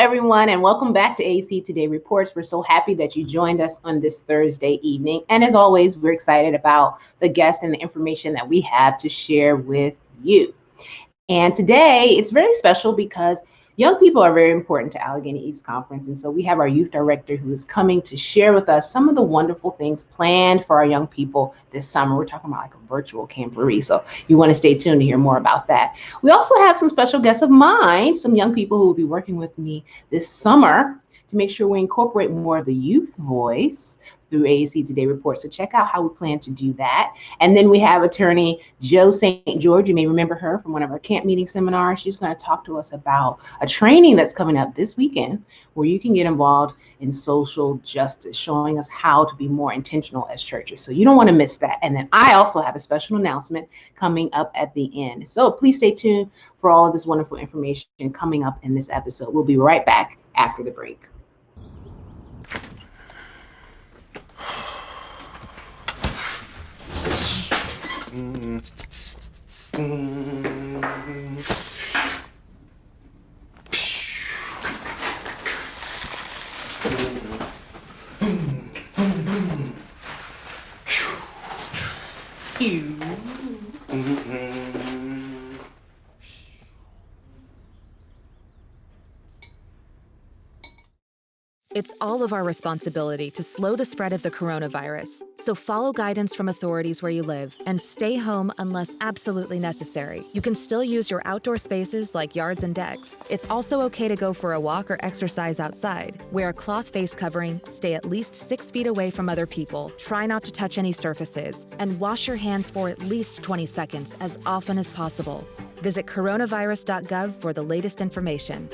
everyone, and welcome back to AEC Today Reports. We're so happy that you joined us on this Thursday evening. And as always, we're excited about the guests and the information that we have to share with you. And today, it's very special because young people are very important to Allegheny East Conference. And so we have our youth director who is coming to share with us some of the wonderful things planned for our young people this summer. We're talking about like a virtual camporee. So you want to stay tuned to hear more about that. We also have some special guests of mine, some young people who will be working with me this summer to make sure we incorporate more of the youth voice through AEC Today Report. So check out how we plan to do that. And then we have attorney Jo St. George. You may remember her from one of our camp meeting seminars. She's going to talk to us about a training that's coming up this weekend where you can get involved in social justice, showing us how to be more intentional as churches. So you don't want to miss that. And then I also have a special announcement coming up at the end. So please stay tuned for all of this wonderful information coming up in this episode. We'll be right back after the break. It's all of our responsibility to slow the spread of the coronavirus. So follow guidance from authorities where you live and stay home unless absolutely necessary. You can still use your outdoor spaces like yards and decks. It's also okay to go for a walk or exercise outside. Wear a cloth face covering, stay at least 6 feet away from other people, try not to touch any surfaces, and wash your hands for at least 20 seconds as often as possible. Visit coronavirus.gov for the latest information.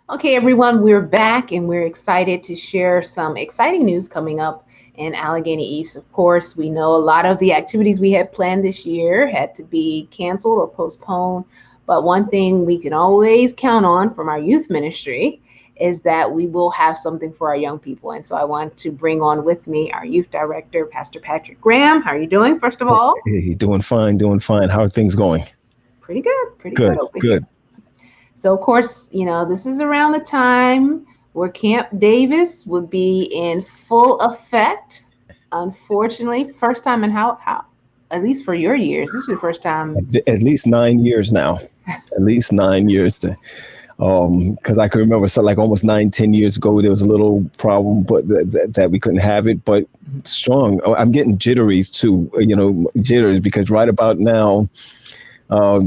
Okay, everyone, we're back and we're excited to share some exciting news coming up in Allegheny East. Of course, we know a lot of the activities we had planned this year had to be canceled or postponed. But one thing we can always count on from our youth ministry is that we will have something for our young people. And so I want to bring on with me our youth director, Pastor Patrick Graham. How are you doing, first of all? Hey, doing fine. How are things going? Pretty good over here. So, of course, you know, this is around the time where Camp Davis would be in full effect. Unfortunately, first time in how at least for your years, this is the first time. At least 9 years now. At least 9 years. Because I can remember, so like almost 9-10 years ago, there was a little problem, but that we couldn't have it. But strong. I'm getting jitteries too. Jitters because right about now.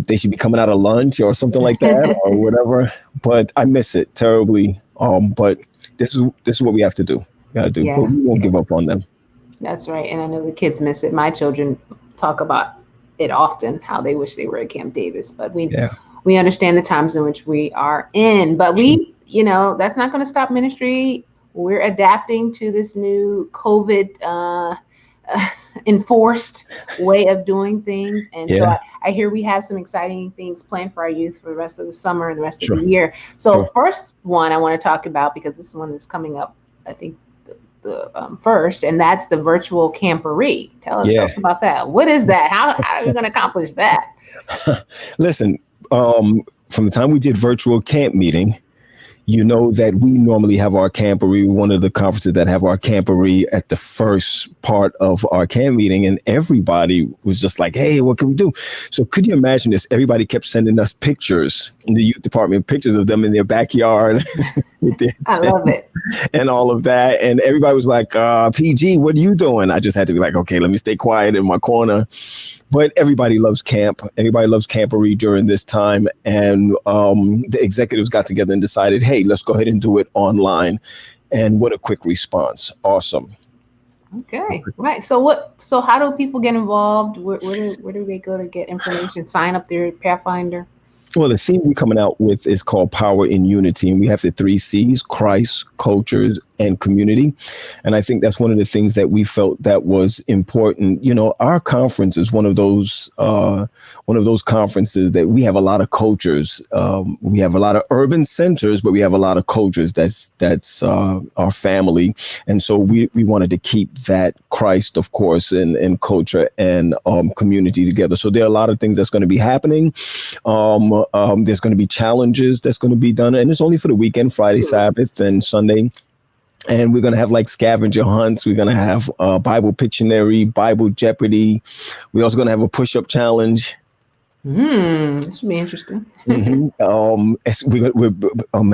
They should be coming out of lunch or something like that or whatever. But I miss it terribly. But this is what we have to do. Yeah. But we won't give up on them. That's right. And I know the kids miss it. My children talk about it often, how they wish they were at Camp Davis. But we understand the times in which we are in. But that's not going to stop ministry. We're adapting to this new COVID enforced way of doing things. And so I hear we have some exciting things planned for our youth for the rest of the summer and the rest of the year. So first one I want to talk about, because this one is coming up, I think the first, and that's the virtual camporee. Tell us about that. What is that? How are we going to accomplish that? Listen, from the time we did virtual camp meeting, you know that we normally have our camporee, one of the conferences that have our camporee at the first part of our camp meeting. And everybody was just like, hey, what can we do? So could you imagine this? Everybody kept sending us pictures in the youth department, pictures of them in their backyard. With their I love it. And all of that. And everybody was like, PG, what are you doing? I just had to be like, okay, let me stay quiet in my corner. But everybody loves camp. Everybody loves camporee during this time. And the executives got together and decided, hey, let's go ahead and do it online. And what a quick response. Awesome. Okay. Right. So how do people get involved? Where do they go to get information? Sign up their Pathfinder? Well, the theme we're coming out with is called Power in Unity. And we have the 3 C's: Christ, cultures, and community. And I think that's one of the things that we felt that was important. You know, our conference is one of those conferences that we have a lot of cultures. We have a lot of urban centers, but we have a lot of cultures. That's our family. And so we wanted to keep that Christ, of course, and culture and community together. So there are a lot of things that's going to be happening. There's going to be challenges that's going to be done. And it's only for the weekend, Friday, Sabbath, and Sunday. And we're going to have like scavenger hunts. We're going to have Bible Pictionary, Bible Jeopardy. We're also going to have a push-up challenge. This should be interesting. We're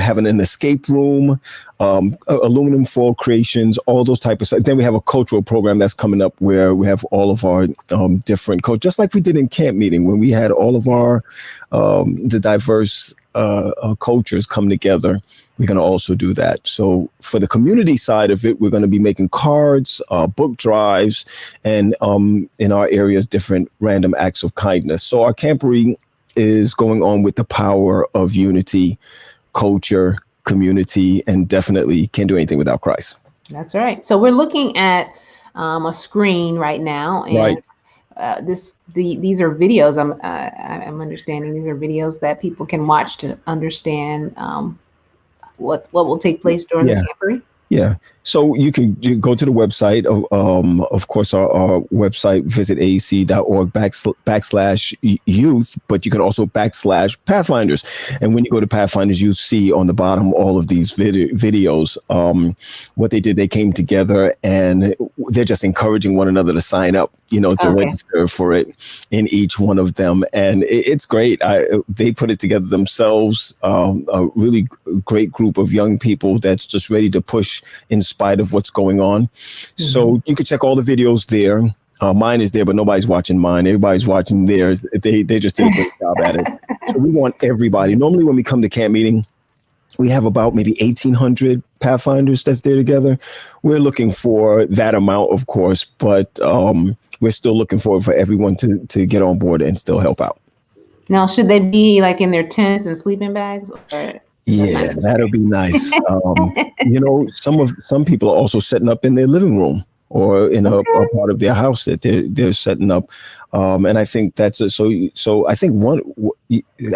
having an escape room, aluminum foil creations, all those type of stuff. Then we have a cultural program that's coming up where we have all of our different cultures, just like we did in camp meeting when we had all of our the diverse cultures come together. We're going to also do that. So for the community side of it, we're going to be making cards, book drives, and in our areas, different random acts of kindness. So our camporee is going on with the power of unity, culture, community, and definitely can't do anything without Christ. That's right. So we're looking at a screen right now, and right. These are videos. I'm understanding these are videos that people can watch to understand what will take place during the camporee. Yeah. So you go to the website. Of course, our website, visit aec.org/youth, but you can also /Pathfinders. And when you go to Pathfinders, you see on the bottom all of these videos. What they did, they came together and they're just encouraging one another to sign up, to register for it in each one of them. And it's great. They put it together themselves, a really great group of young people that's just ready to push in spite of what's going on. Mm-hmm. So you can check all the videos there. Mine is there, but nobody's watching mine. Everybody's watching theirs. They just did a great job at it. So we want everybody. Normally when we come to camp meeting, we have about maybe 1,800 Pathfinders that's there together. We're looking for that amount, of course, but we're still looking for everyone to get on board and still help out. Now, should they be like in their tents and sleeping bags? Or yeah, that'll be nice. Some people are also setting up in their living room or in a part of their house that they're setting up. And I think that's so I think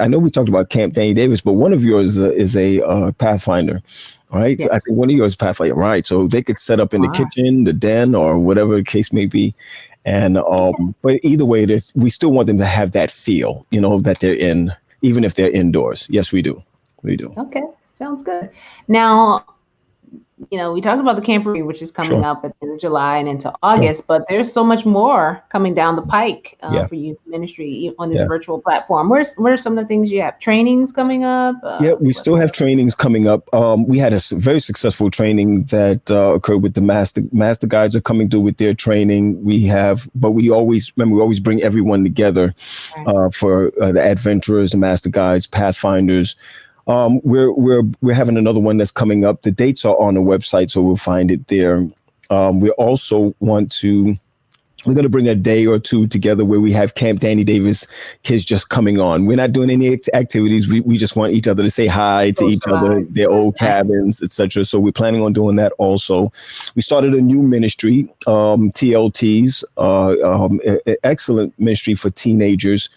I know we talked about Camp Danny Davis, but one of yours is a Pathfinder, right? Yes. So I think one of yours is Pathfinder, right? So they could set up in the kitchen, the den, or whatever the case may be. And but either way it is, we still want them to have that feel, that they're in, even if they're indoors. Yes, we do. We do. Okay, sounds good. Now, we talked about the camporee, which is coming up at the end of July and into August, but there's so much more coming down the pike for youth ministry on this virtual platform. What are some of the things you have? Trainings coming up? We still have trainings coming up. We had a very successful training that occurred with the master guides are coming through with their training. We always bring everyone together for the adventurers, the master guides, Pathfinders. We're having another one that's coming up. The dates are on the website, so we'll find it there. We also we're going to bring a day or two together where we have Camp Danny Davis kids just coming on. We're not doing any activities. We just want each other to say hi to each other, their old cabins, etc. So we're planning on doing that also. We started a new ministry, TLTs, excellent ministry for teenagers.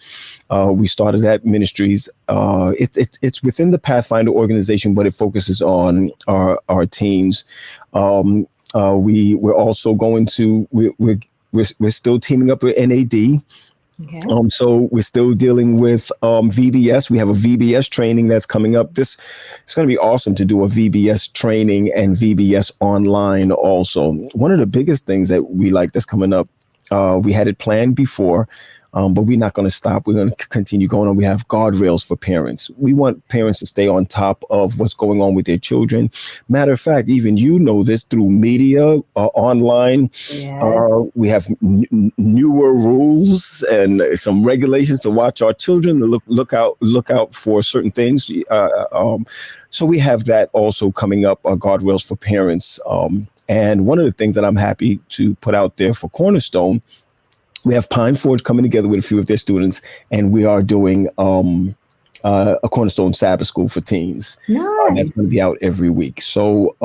We started that ministries. It's within the Pathfinder organization, but it focuses on our teens. We're also going to we're still teaming up with NAD. Okay. So we're still dealing with VBS. We have a VBS training that's coming up. It's going to be awesome to do a VBS training and VBS online also. One of the biggest things that we like that's coming up, we had it planned before, but we're not going to stop. We're going to continue going on. We have guardrails for parents. We want parents to stay on top of what's going on with their children. Matter of fact, even this through media, online. Yes. We have newer rules and some regulations to watch our children, to look out for certain things. So we have that also coming up, guardrails for parents. And one of the things that I'm happy to put out there for Cornerstone, we have Pine Forge coming together with a few of their students, and we are doing a Cornerstone Sabbath School for teens. Nice. And that's going to be out every week. So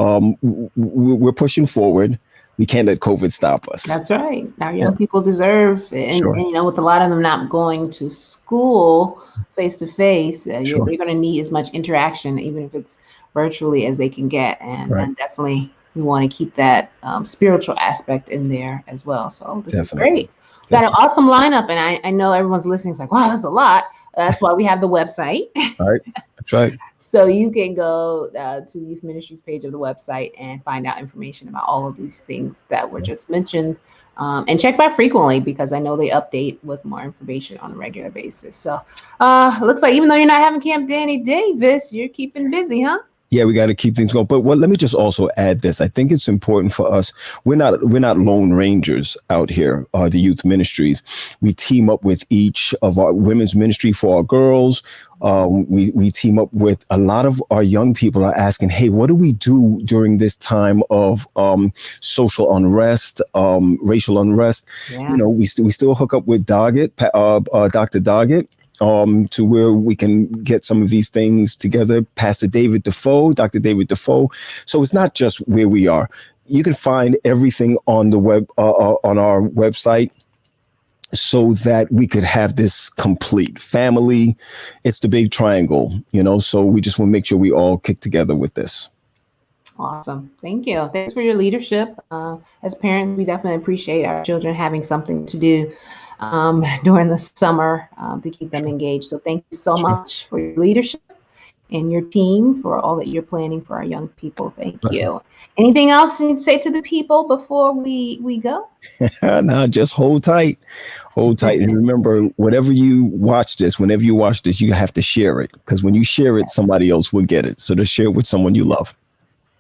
we're pushing forward. We can't let COVID stop us. That's right. Our young people deserve, and with a lot of them not going to school face to face, they're going to need as much interaction, even if it's virtually, as they can get. And definitely we want to keep that spiritual aspect in there as well. So this is great. We've got an awesome lineup, and I know everyone's listening. It's like, wow, that's a lot. That's why we have the website. All right. That's right. So you can go to the Youth Ministries page of the website and find out information about all of these things that were just mentioned. And check back frequently, because I know they update with more information on a regular basis. So looks like even though you're not having Camp Danny Davis, you're keeping busy, huh? Yeah, we got to keep things going. But let me just also add this. I think it's important for us. We're not lone rangers out here, the youth ministries. We team up with each of our women's ministry for our girls. We team up with a lot of our young people are asking, hey, what do we do during this time of social unrest, racial unrest? Yeah. We still hook up with Doggett, Dr. Doggett. To where we can get some of these things together. Pastor David Defoe, Dr. David Defoe. So it's not just where we are. You can find everything on the web, on our website, so that we could have this complete family. It's the big triangle, so we just want to make sure we all kick together with this. Awesome. Thank you. Thanks for your leadership. As parents, we definitely appreciate our children having something to do during the summer to keep them engaged. So thank you so much for your leadership and your team for all that you're planning for our young people. Thank you. Anything else you need to say to the people before we go? No, just hold tight. Hold tight. And remember, whenever you watch this, you have to share it, because when you share it, somebody else will get it. So just share it with someone you love.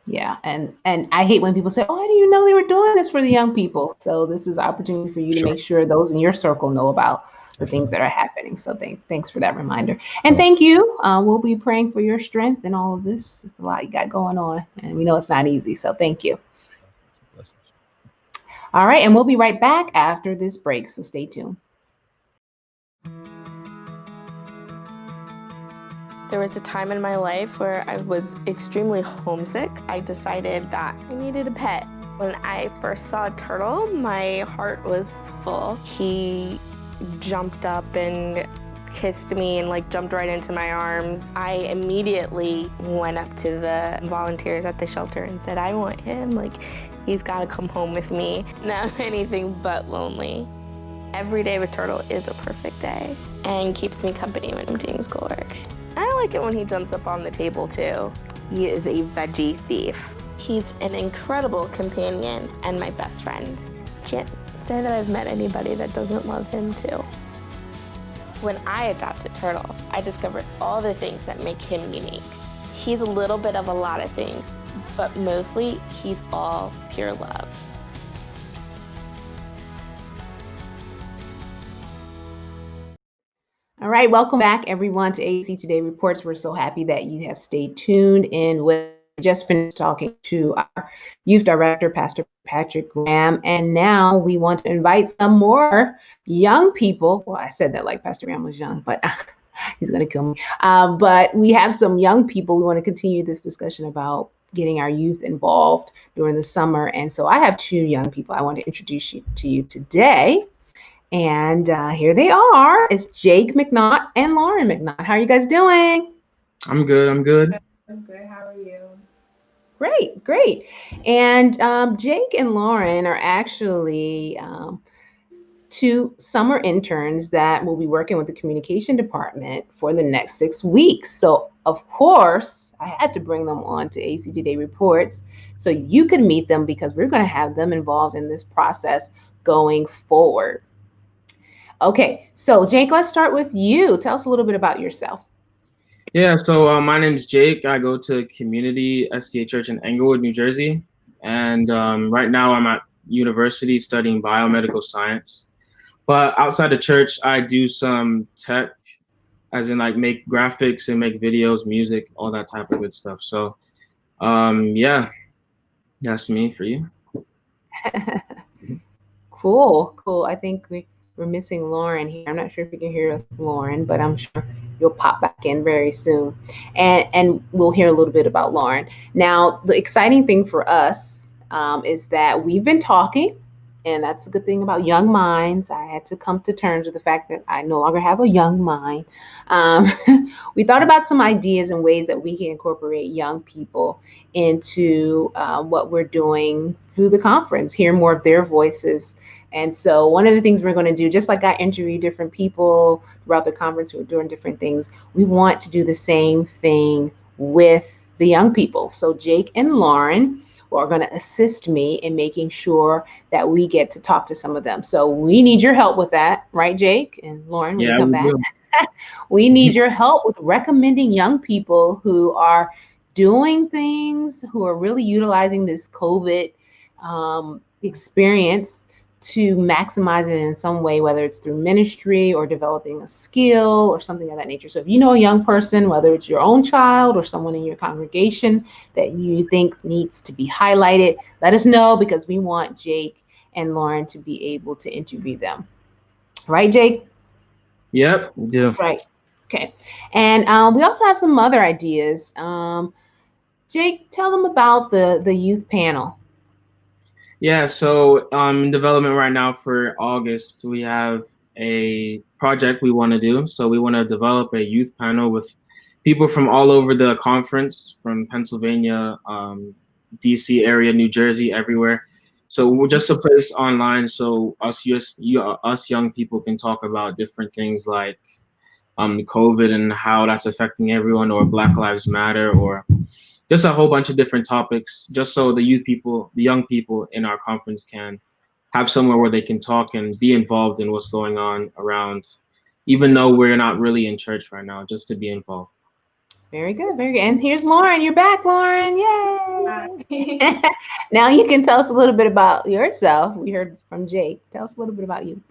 Yeah. And I hate when people say, oh, I didn't even know they were doing this for the young people. So this is an opportunity for you to make sure those in your circle know about the things that are happening. So thanks for that reminder. And thank you. We'll be praying for your strength in all of this. It's a lot you got going on, and we know it's not easy. So thank you. All right. And we'll be right back after this break. So stay tuned. There was a time in my life where I was extremely homesick. I decided that I needed a pet. When I first saw a turtle, my heart was full. He jumped up and kissed me and jumped right into my arms. I immediately went up to the volunteers at the shelter and said, I want him. He's got to come home with me. Now I'm anything but lonely. Every day with Turtle is a perfect day and keeps me company when I'm doing schoolwork. I like it when he jumps up on the table too. He is a veggie thief. He's an incredible companion and my best friend. Can't say that I've met anybody that doesn't love him too. When I adopted Turtle, I discovered all the things that make him unique. He's a little bit of a lot of things, but mostly he's all pure love. All right, welcome back, everyone, to AEC Today Reports. We're so happy that you have stayed tuned in. We just finished talking to our youth director, Pastor Patrick Graham, and now we want to invite some more young people. Well, I said that like Pastor Graham was young, but he's going to kill me. But we have some young people. We want to continue this discussion about getting our youth involved during the summer. And so I have two young people I want to introduce to you today. And here they are. It's Jake McNaught and Lauren McNaught. How are you guys doing? I'm good. I'm good. How are you? Great. And Jake and Lauren are actually two summer interns that will be working with the communication department for the next 6 weeks. So, of course, I had to bring them on to AEC Today Reports so you can meet them, because we're going to have them involved in this process going forward. Okay, so Jake, let's start with you. Tell us a little bit about yourself. Yeah, so my name is Jake. I go to Community SDA Church in Englewood, New Jersey. And right now I'm at university studying biomedical science. But outside the church, I do some tech, as in make graphics and make videos, music, all that type of good stuff. So yeah, that's me for you. Cool. I think we're missing Lauren here. I'm not sure if you can hear us, Lauren, but I'm sure you'll pop back in very soon, and we'll hear a little bit about Lauren. Now, the exciting thing for us is that we've been talking, and that's a good thing about young minds. I had to come to terms with the fact that I no longer have a young mind. Um, we thought about some ideas and ways that we can incorporate young people into what we're doing through the conference, hear more of their voices. And so, one of the things we're going to do, just like I interview different people throughout the conference who are doing different things, we want to do the same thing with the young people. So, Jake and Lauren are going to assist me in making sure that we get to talk to some of them. So, we need your help with that, right, Jake and Lauren, when you Yeah, come we back? do. We need your help with recommending young people who are doing things, who are really utilizing this COVID experience to maximize it in some way, whether it's through ministry or developing a skill or something of that nature. So if you know a young person, whether it's your own child or someone in your congregation that you think needs to be highlighted, let us know, because we want Jake and Lauren to be able to interview them. Right, Jake? Yep, we do. Right. Okay. And we also have some other ideas. Jake, tell them about the youth panel. Yeah, so in development right now for August, we have a project we want to do. So we want to develop a youth panel with people from all over the conference, from Pennsylvania, DC area, New Jersey, everywhere. So we're just a place online so us young people can talk about different things like COVID and how that's affecting everyone, or Black Lives Matter, or just a whole bunch of different topics, just so the young people in our conference can have somewhere where they can talk and be involved in what's going on around, even though we're not really in church right now, just to be involved. Very good, very good. And here's Lauren. You're back, Lauren. Hi. Yay! Now you can tell us a little bit about yourself. We heard from Jake. Tell us a little bit about you.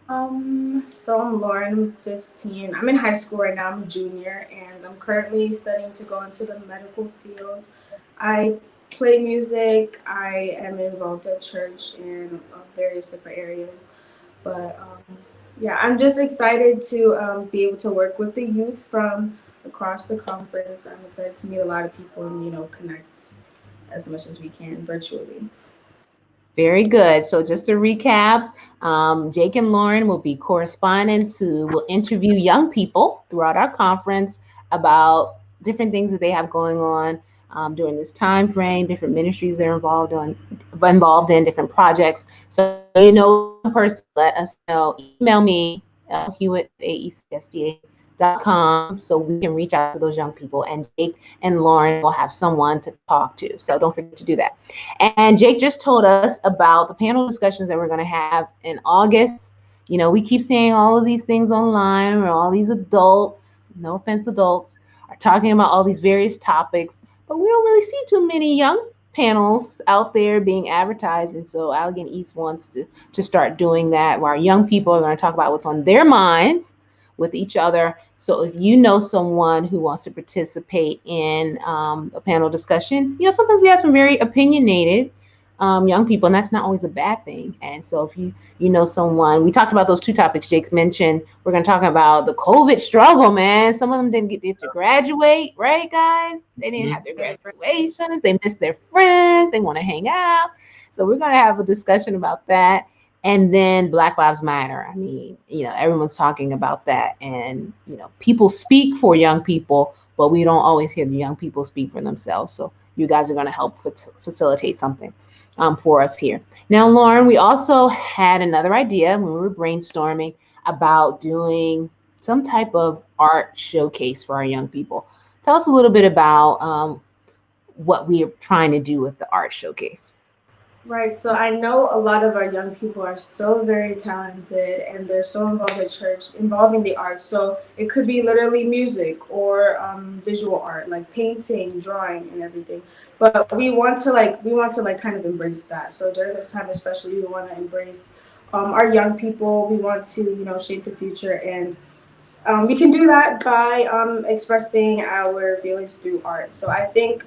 So I'm Lauren, I'm 15. I'm in high school right now, I'm a junior, and I'm currently studying to go into the medical field. I play music, I am involved at church in various different areas, but yeah, I'm just excited to be able to work with the youth from across the conference. I'm excited to meet a lot of people and, connect as much as we can virtually. Very good. So just to recap, Jake and Lauren will be correspondents who will interview young people throughout our conference about different things that they have going on during this time frame, different ministries they're involved in, different projects. So you know, one person, let us know. Email me, hewitt@aecsda.com, so we can reach out to those young people, and Jake and Lauren will have someone to talk to. So don't forget to do that. And Jake just told us about the panel discussions that we're going to have in August. You know, we keep seeing all of these things online where all these adults, no offense, adults, are talking about all these various topics, but we don't really see too many young panels out there being advertised. And so Allegan East wants to start doing that, where our young people are going to talk about what's on their minds with each other. So if you know someone who wants to participate in a panel discussion, you know, sometimes we have some very opinionated young people, and that's not always a bad thing. And so if you know someone, we talked about those two topics Jake mentioned. We're going to talk about the COVID struggle, man. Some of them didn't get to graduate, right, guys? They didn't have their graduations. They missed their friends. They want to hang out. So we're going to have a discussion about that. And then Black Lives Matter. I mean, you know, everyone's talking about that. And, you know, people speak for young people, but we don't always hear the young people speak for themselves. So you guys are going to help facilitate something for us here. Now, Lauren, we also had another idea when we were brainstorming about doing some type of art showcase for our young people. Tell us a little bit about what we are trying to do with the art showcase. Right, so I know a lot of our young people are so very talented and they're so involved in church, involving the arts. So it could be literally music or visual art, like painting, drawing, and everything. But we want to kind of embrace that. So during this time, especially, we want to embrace our young people. We want to, shape the future, and we can do that by expressing our feelings through art. So I think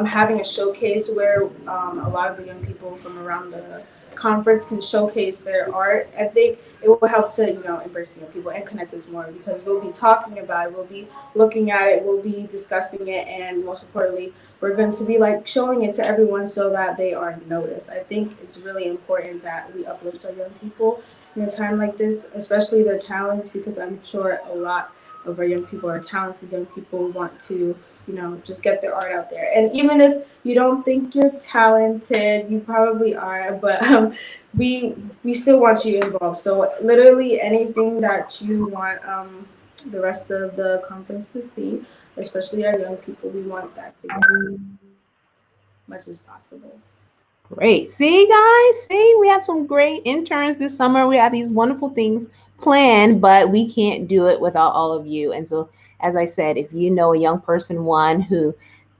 having a showcase where a lot of the young people from around the conference can showcase their art. I think it will help to, embrace the young people and connect us more, because we'll be talking about it, we'll be looking at it, we'll be discussing it, and most importantly, we're going to be like showing it to everyone so that they are noticed. I think it's really important that we uplift our young people in a time like this, especially their talents, because I'm sure a lot of our young people are talented young people who want to, just get their art out there. And even if you don't think you're talented, you probably are, but we still want you involved. So literally anything that you want the rest of the conference to see, especially our young people, we want that to go as much as possible. Great. See, guys, see, we have some great interns this summer. We have these wonderful things planned, but we can't do it without all of you. And so, as I said, if you know a young person, one who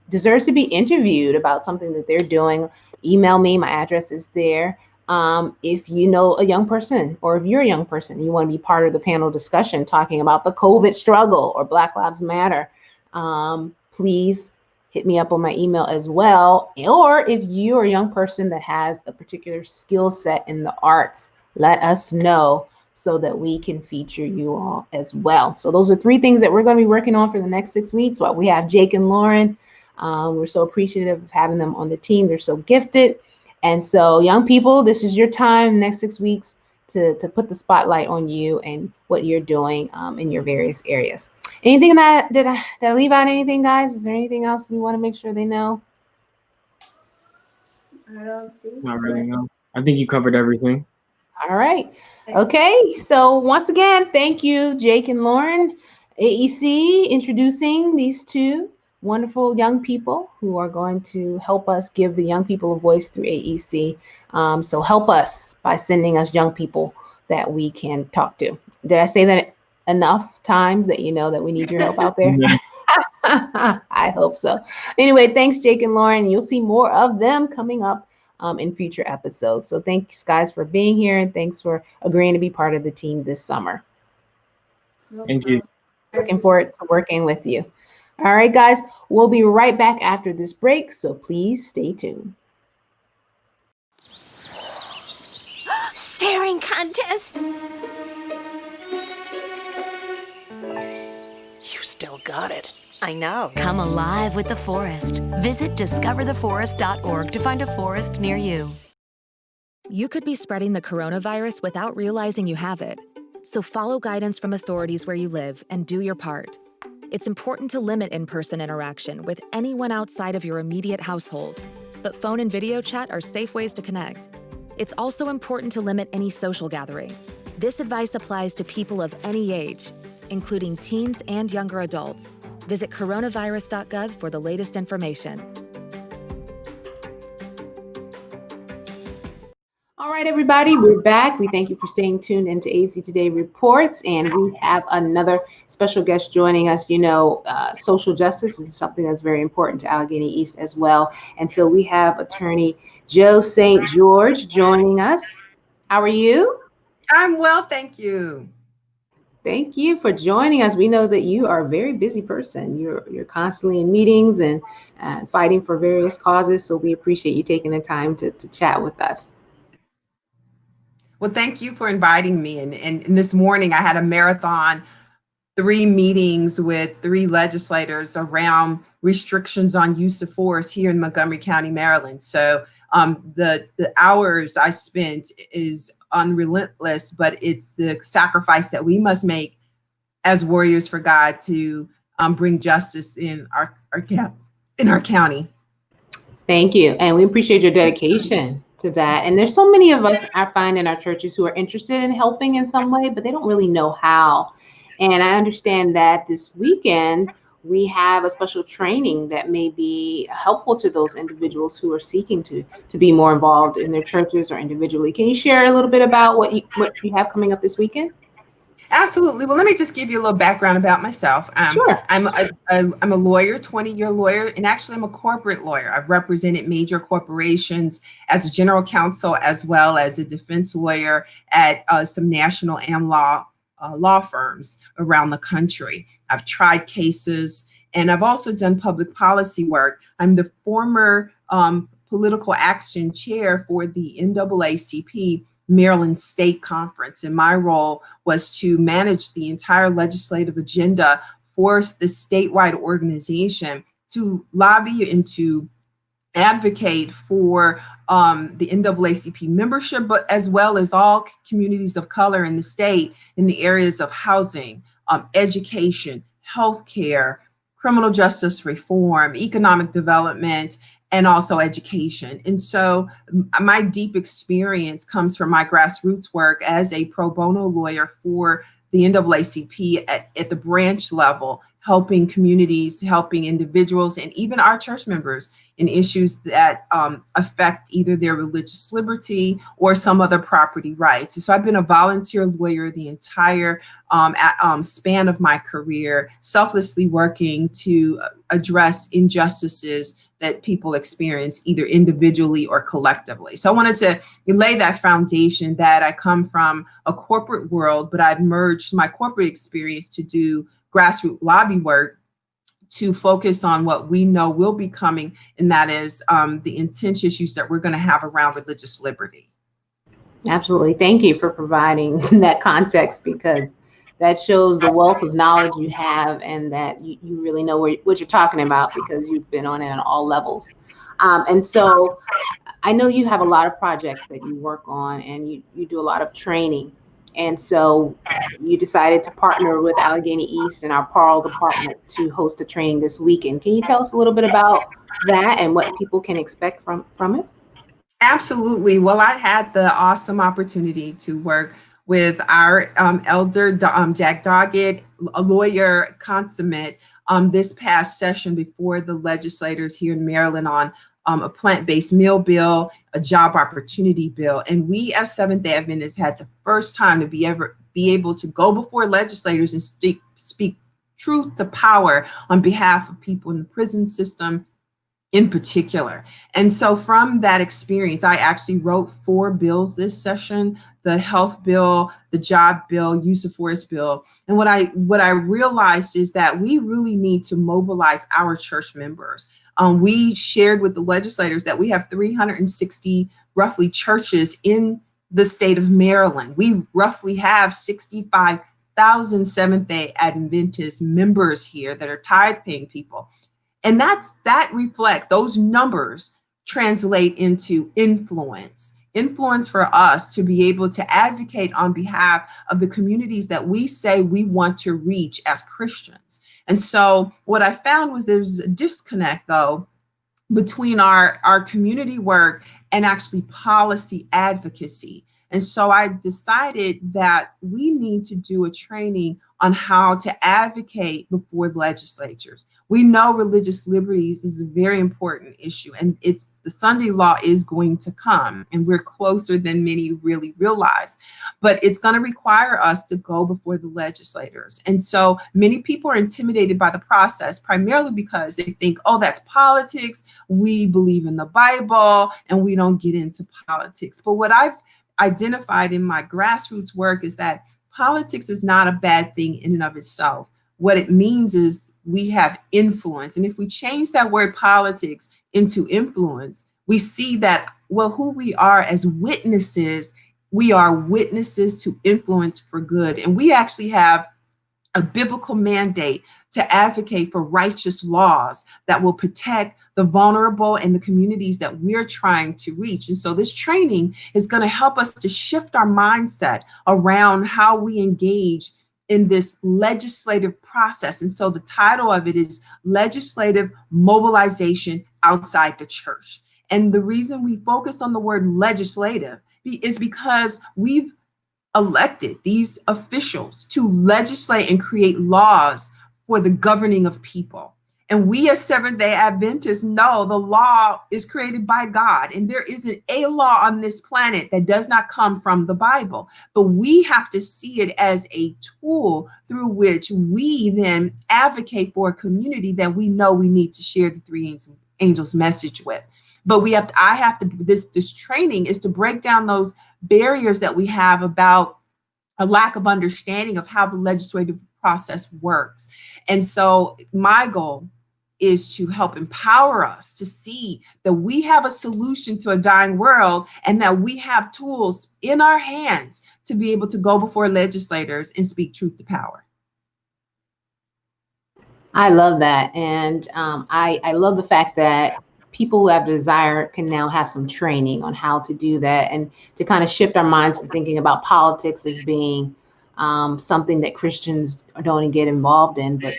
deserves to be interviewed about something that they're doing, email me. My address is there. If you know a young person, or if you're a young person, you want to be part of the panel discussion talking about the COVID struggle or Black Lives Matter, please hit me up on my email as well. Or if you're a young person that has a particular skill set in the arts, let us know so that we can feature you all as well. So those are 3 things that we're going to be working on for the next 6 weeks while we have Jake and Lauren. We're so appreciative of having them on the team. They're so gifted. And so young people, this is your time the next 6 weeks to put the spotlight on you and what you're doing in your various areas. Anything did I leave out anything, guys? Is there anything else we want to make sure they know? I don't think Not so. really, no. I think you covered everything. All right. Okay. So once again, thank you, Jake and Lauren. AEC introducing these 2 wonderful young people who are going to help us give the young people a voice through AEC. So help us by sending us young people that we can talk to. Did I say that enough times that you know that we need your help out there? Yeah. I hope so. Anyway, thanks, Jake and Lauren. You'll see more of them coming up in future episodes. So thanks, guys, for being here, and thanks for agreeing to be part of the team this summer. Thank you. Looking forward to working with you. All right, guys, we'll be right back after this break, so please stay tuned. Staring contest! You still got it. I know. Come alive with the forest. Visit discovertheforest.org to find a forest near you. You could be spreading the coronavirus without realizing you have it. So follow guidance from authorities where you live and do your part. It's important to limit in-person interaction with anyone outside of your immediate household, but phone and video chat are safe ways to connect. It's also important to limit any social gathering. This advice applies to people of any age, including teens and younger adults. Visit coronavirus.gov for the latest information. All right, everybody, we're back. We thank you for staying tuned into AEC Today Reports, and we have another special guest joining us. Social justice is something that's very important to Allegheny East as well, and so we have attorney Joe St. George joining us. How are you? I'm well, thank you. Thank you for joining us. We know that you are a very busy person. You're constantly in meetings and fighting for various causes, so we appreciate you taking the time to chat with us. Well, thank you for inviting me. And this morning I had a marathon, 3 meetings with 3 legislators around restrictions on use of force here in Montgomery County, Maryland. So the hours I spent is unrelentless, but it's the sacrifice that we must make as warriors for God to bring justice in our county. Thank you, and we appreciate your dedication to that. And there's so many of us I find in our churches who are interested in helping in some way, but they don't really know how. And I understand that this weekend we have a special training that may be helpful to those individuals who are seeking to be more involved in their churches or individually. Can you share a little bit about what you have coming up this weekend? Absolutely. Well, let me just give you a little background about myself. Sure. I'm a lawyer, 20-year lawyer, and actually I'm a corporate lawyer. I've represented major corporations as a general counsel, as well as a defense lawyer at some national law firms around the country. I've tried cases and I've also done public policy work. I'm the former political action chair for the NAACP Maryland State Conference, and my role was to manage the entire legislative agenda for the statewide organization to lobby and to advocate for the NAACP membership, but as well as all communities of color in the state in the areas of housing, education, healthcare, criminal justice reform, economic development, and also education. And so my deep experience comes from my grassroots work as a pro bono lawyer for the NAACP at the branch level, helping communities, helping individuals, and even our church members in issues that affect either their religious liberty or some other property rights. So I've been a volunteer lawyer the entire span of my career, selflessly working to address injustices that people experience either individually or collectively. So I wanted to lay that foundation that I come from a corporate world, but I've merged my corporate experience to do grassroots lobby work to focus on what we know will be coming, and that is the intense issues that we're going to have around religious liberty. Absolutely. Thank you for providing that context, because that shows the wealth of knowledge you have and that you really know what you're talking about, because you've been on it on all levels. And so I know you have a lot of projects that you work on, and you do a lot of training. And so you decided to partner with Allegheny East and our Parle department to host a training this weekend. Can you tell us a little bit about that and what people can expect from it? Absolutely. Well, I had the awesome opportunity to work with our elder, Jack Doggett, a lawyer consummate, this past session before the legislators here in Maryland on a plant-based meal bill, a job opportunity bill. And we as Seventh-day Adventists had the first time to be able to go before legislators and speak truth to power on behalf of people in the prison system in particular. And so from that experience, I actually wrote 4 bills this session: the health bill, the job bill, use of force bill. And what I realized is that we really need to mobilize our church members. We shared with the legislators that we have 360 roughly churches in the state of Maryland. We roughly have 65,000 Seventh-day Adventist members here that are tithe-paying people. And that reflect, those numbers translate into influence for us to be able to advocate on behalf of the communities that we say we want to reach as Christians. And so what I found was there's a disconnect, though, between our community work and actually policy advocacy. And so I decided that we need to do a training on how to advocate before legislatures. We know religious liberties is a very important issue, and the Sunday law is going to come, and we're closer than many really realize, but it's going to require us to go before the legislators. And so many people are intimidated by the process, primarily because they think, oh, that's politics. We believe in the Bible and we don't get into politics. But what I've identified in my grassroots work is that politics is not a bad thing in and of itself. What it means is we have influence. And if we change that word politics into influence, we see that, well, who we are as witnesses, we are witnesses to influence for good. And we actually have a biblical mandate to advocate for righteous laws that will protect the vulnerable and the communities that we're trying to reach. And so this training is going to help us to shift our mindset around how we engage in this legislative process. And so the title of it is Legislative Mobilization Outside the Church. And the reason we focus on the word legislative is because we've elected these officials to legislate and create laws for the governing of people. And we as Seventh-day Adventists know the law is created by God, and there isn't a law on this planet that does not come from the Bible. But we have to see it as a tool through which we then advocate for a community that we know we need to share the 3 angels message with. But this training is to break down those barriers that we have about a lack of understanding of how the legislative process works. And so my goal is to help empower us to see that we have a solution to a dying world and that we have tools in our hands to be able to go before legislators and speak truth to power. I love that. And I love the fact that people who have desire can now have some training on how to do that and to kind of shift our minds from thinking about politics as being something that Christians don't get involved in, but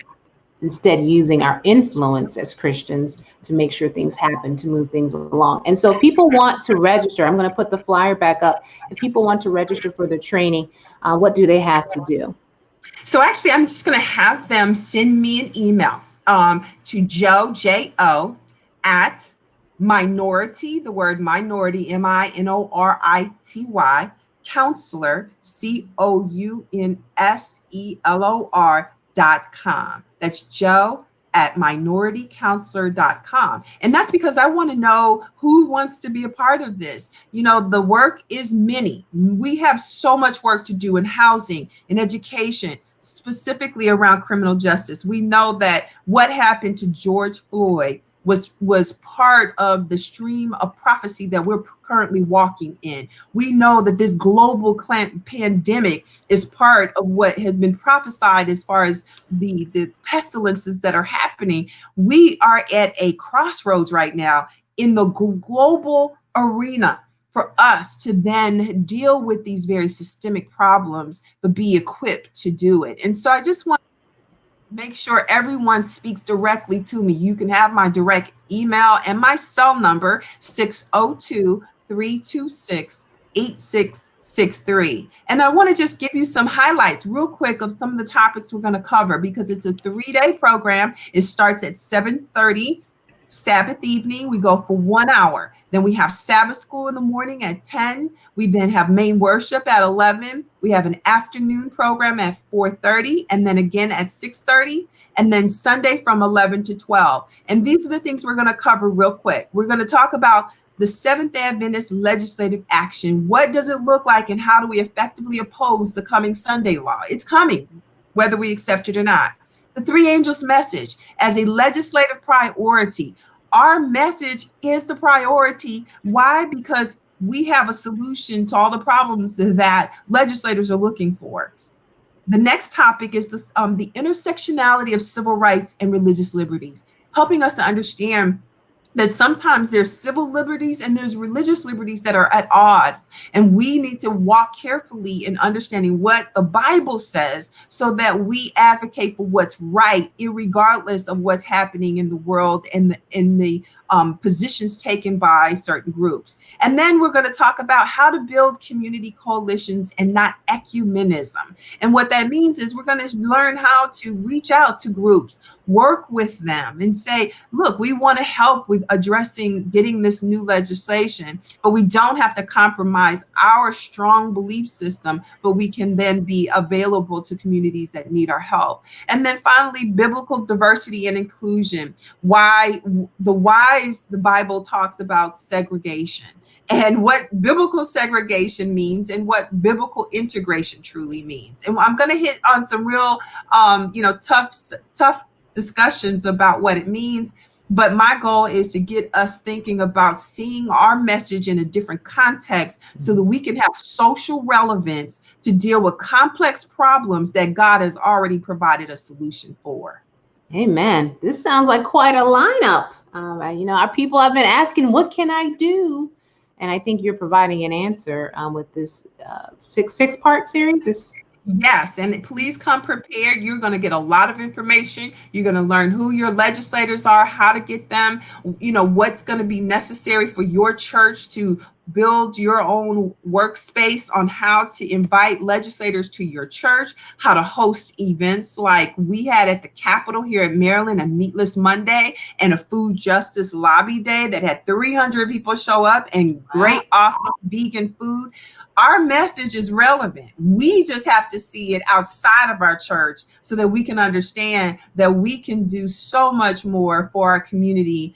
instead using our influence as Christians to make sure things happen, to move things along. And so if people want to register, I'm going to put the flyer back up. If people want to register for the training, what do they have to do? So actually, I'm just going to have them send me an email to J-O, at minority, the word minority, MINORITY, counselor, COUNSELOR.com. That's Joe at minoritycounselor.com. And that's because I want to know who wants to be a part of this. You know, the work is many. We have so much work to do in housing, in education, specifically around criminal justice. We know that what happened to George Floyd was part of the stream of prophecy that we're currently walking in. We know that this global pandemic is part of what has been prophesied as far as the pestilences that are happening. We are at a crossroads right now in the global arena for us to then deal with these very systemic problems, but be equipped to do it. And so I just want make sure everyone speaks directly to me. You can have my direct email and my cell number, 602-326-8663. And I want to just give you some highlights real quick of some of the topics we're going to cover because it's a 3-day program. It starts at 7:30 Sabbath evening. We go for 1 hour. Then we have Sabbath school in the morning at 10. We then have main worship at 11. We have an afternoon program at 4:30 and then again at 6:30 and then Sunday from 11 to 12. And these are the things we're going to cover real quick. We're going to talk about the Seventh-day Adventist legislative action. What does it look like and how do we effectively oppose the coming Sunday law? It's coming, whether we accept it or not. The three angels message as a legislative priority. Our message is the priority. Why? Because we have a solution to all the problems that legislators are looking for. The next topic is the intersectionality of civil rights and religious liberties, helping us to understand that sometimes there's civil liberties and there's religious liberties that are at odds. And we need to walk carefully in understanding what the Bible says so that we advocate for what's right, irregardless of what's happening in the world and in the positions taken by certain groups. And then we're going to talk about how to build community coalitions and not ecumenism. And what that means is we're going to learn how to reach out to groups, work with them and say, look, we want to help with addressing getting this new legislation, but we don't have to compromise our strong belief system, but we can then be available to communities that need our help. And then finally, biblical diversity and inclusion. Why the Bible talks about segregation and what biblical segregation means and what biblical integration truly means. And I'm going to hit on some real, tough discussions about what it means. But my goal is to get us thinking about seeing our message in a different context so that we can have social relevance to deal with complex problems that God has already provided a solution for. Amen. This sounds like quite a lineup. Our people have been asking, what can I do? And I think you're providing an answer with this six-part series. Yes, and please come prepared. You're going to get a lot of information. You're going to learn who your legislators are, how to get them, what's going to be necessary for your church to build your own workspace on how to invite legislators to your church, how to host events like we had at the Capitol here at Maryland, a Meatless Monday and a Food Justice Lobby Day that had 300 people show up and great, awesome vegan food. Our message is relevant. We just have to see it outside of our church so that we can understand that we can do so much more for our community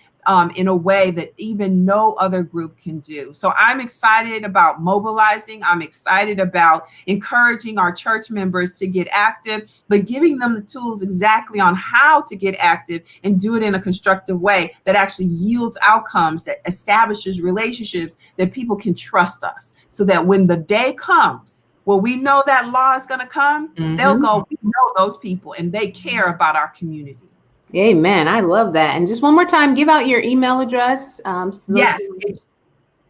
in a way that even no other group can do. So I'm excited about mobilizing. I'm excited about encouraging our church members to get active, but giving them the tools exactly on how to get active and do it in a constructive way that actually yields outcomes, that establishes relationships, that people can trust us, so that when the day comes, well, we know that law is going to come. They'll go, we know those people and they care about our community. Amen. I love that. And just one more time, give out your email address. Yes.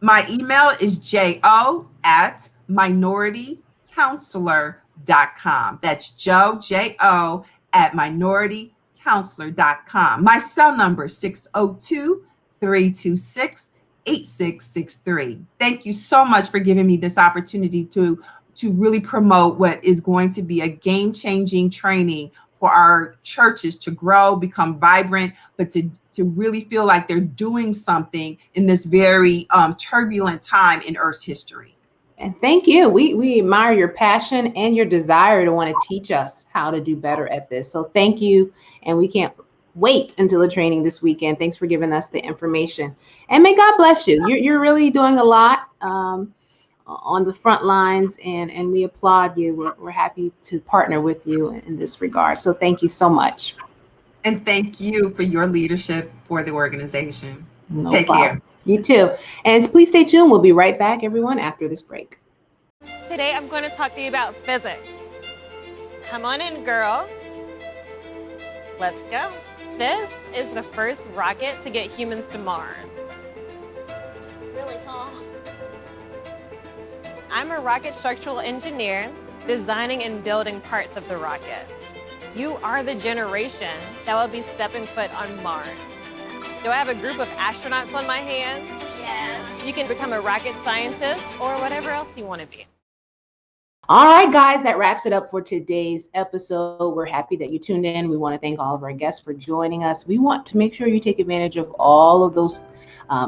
My email is jo@minoritycounselor.com. That's jo@minoritycounselor.com. My cell number is 602-326-8663. Thank you so much for giving me this opportunity to really promote what is going to be a game-changing training for our churches to grow, become vibrant, but to really feel like they're doing something in this very turbulent time in Earth's history. And thank you. We admire your passion and your desire to want to teach us how to do better at this. So thank you. And we can't wait until the training this weekend. Thanks for giving us the information. And may God bless you. You're really doing a lot on the front lines, and we applaud you. We're happy to partner with you in this regard. So thank you so much. And thank you for your leadership for the organization. No Take problem. care. You too. And please stay tuned. We'll be right back, everyone, after this break. Today I'm going to talk to you about physics. Come on in, girls. Let's go. This is the first rocket to get humans to Mars. Really tall. I'm a rocket structural engineer, designing and building parts of the rocket. You are the generation that will be stepping foot on Mars. Do I have a group of astronauts on my hands? Yes. You can become a rocket scientist or whatever else you want to be. All right, guys, that wraps it up for today's episode. We're happy that you tuned in. We want to thank all of our guests for joining us. We want to make sure you take advantage of all of those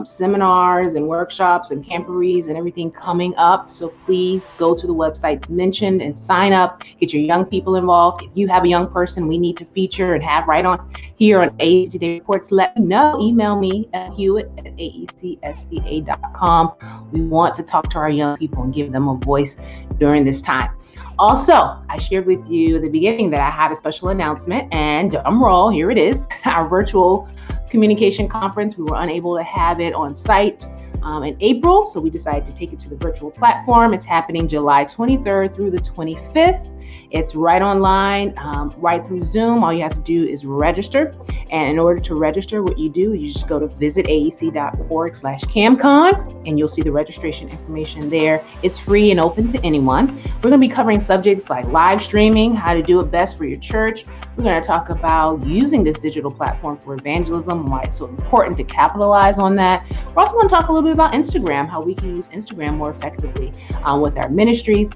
seminars and workshops and camporees and everything coming up. So please go to the websites mentioned and sign up. Get your young people involved. If you have a young person we need to feature and have right on here on AEC Day Reports, let me know. Email me at hewitt@aecsda.com. We want to talk to our young people and give them a voice during this time. Also, I shared with you at the beginning that I had a special announcement, and drum roll, here it is, our virtual communication conference. We were unable to have it on site in April, so we decided to take it to the virtual platform. It's happening July 23rd through the 25th. It's right online, right through Zoom. All you have to do is register. And in order to register, what you do is you just go to visitaec.org/CamCon, and you'll see the registration information there. It's free and open to anyone. We're going to be covering subjects like live streaming, how to do it best for your church. We're going to talk about using this digital platform for evangelism, why it's so important to capitalize on that. We're also going to talk a little bit about Instagram, how we can use Instagram more effectively with our ministries,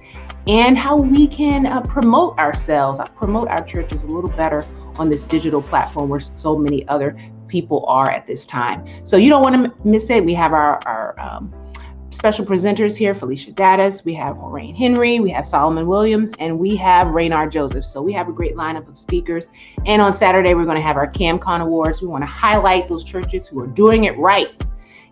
and how we can promote ourselves, promote our churches a little better on this digital platform where so many other people are at this time. So you don't want to miss it. We have our special presenters here, Felicia Daddis, we have Maureen Henry, we have Solomon Williams, and we have Raynard Joseph. So we have a great lineup of speakers. And on Saturday, we're going to have our CamCon Awards. We want to highlight those churches who are doing it right.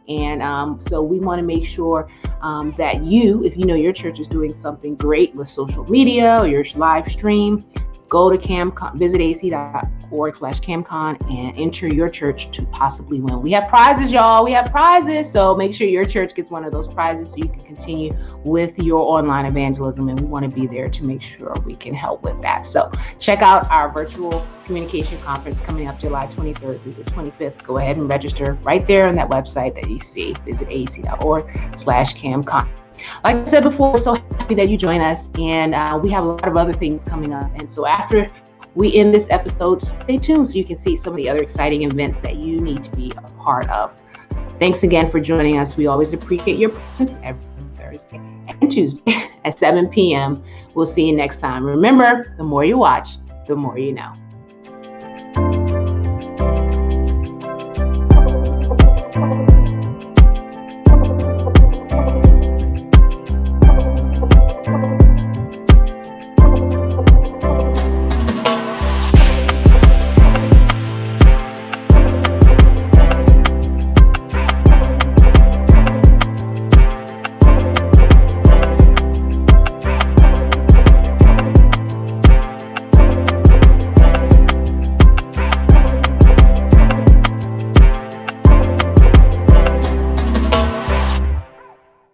And so we want to make sure that you, if you know your church is doing something great with social media or your live stream, go to CamCon, visit ac.org/CamCon and enter your church to possibly win. We have prizes, y'all. We have prizes. So make sure your church gets one of those prizes so you can continue with your online evangelism. And we want to be there to make sure we can help with that. So check out our virtual communication conference coming up July 23rd through the 25th. Go ahead and register right there on that website that you see. Visit ac.org/CamCon. Like I said before, we're so happy that you join us, and we have a lot of other things coming up. And so after we end this episode, stay tuned so you can see some of the other exciting events that you need to be a part of. Thanks again for joining us. We always appreciate your presence every Thursday and Tuesday at 7 p.m. We'll see you next time. Remember, the more you watch, the more you know.